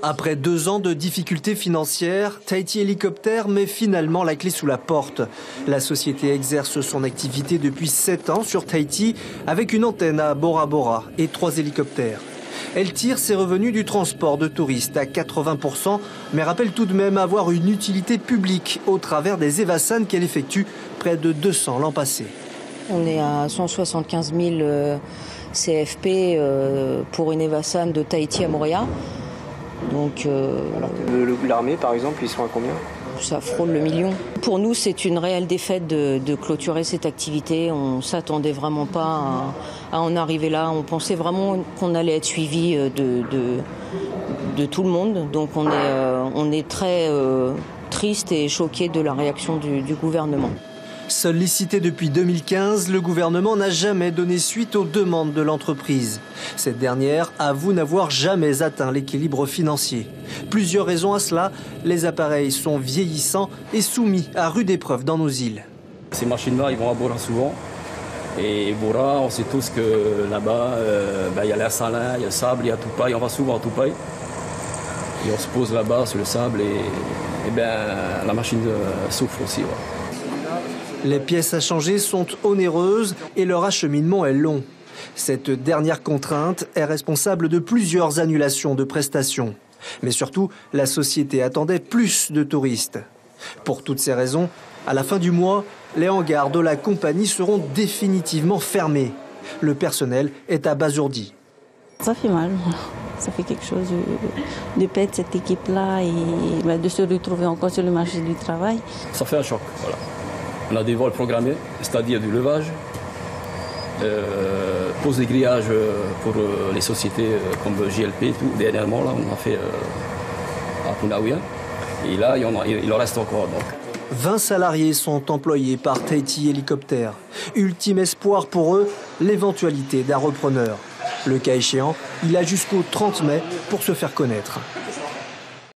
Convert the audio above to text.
Après 2 ans de difficultés financières, Tahiti Hélicoptère met finalement la clé sous la porte. La société exerce son activité depuis 7 ans sur Tahiti avec une antenne à Bora Bora et 3 hélicoptères. Elle tire ses revenus du transport de touristes à 80%, mais rappelle tout de même avoir une utilité publique au travers des Evassan qu'elle effectue, près de 200 l'an passé. On est à 175 000 CFP pour une Evassan de Tahiti à Moorea. Donc, alors que l'armée, par exemple, ils sont à combien? Ça frôle le million. Pour nous, c'est une réelle défaite de clôturer cette activité. On ne s'attendait vraiment pas à en arriver là. On pensait vraiment qu'on allait être suivi de tout le monde. Donc on est très triste et choqué de la réaction du gouvernement. Sollicité depuis 2015, le gouvernement n'a jamais donné suite aux demandes de l'entreprise. Cette dernière avoue n'avoir jamais atteint l'équilibre financier. Plusieurs raisons à cela. Les appareils sont vieillissants et soumis à rude épreuve dans nos îles. Ces machines-là, ils vont à Bora souvent. Et Bora, on sait tous que là-bas, il y a l'air salin, il y a le sable, il y a Tupaï. On va souvent à Tupaï. Et on se pose là-bas sur le sable et la machine souffre aussi. Ouais. Les pièces à changer sont onéreuses et leur acheminement est long. Cette dernière contrainte est responsable de plusieurs annulations de prestations. Mais surtout, la société attendait plus de touristes. Pour toutes ces raisons, à la fin du mois, les hangars de la compagnie seront définitivement fermés. Le personnel est abasourdi. Ça fait mal. Ça fait quelque chose de perdre cette équipe-là et de se retrouver encore sur le marché du travail. Ça fait un choc, voilà. On a des vols programmés, c'est-à-dire du levage, pose des grillages pour les sociétés comme JLP et tout. Dernièrement, là, on a fait à Punaouia. Et là, il en reste encore. Donc. 20 salariés sont employés par Tahiti Hélicoptère. Ultime espoir pour eux, l'éventualité d'un repreneur. Le cas échéant, il a jusqu'au 30 mai pour se faire connaître.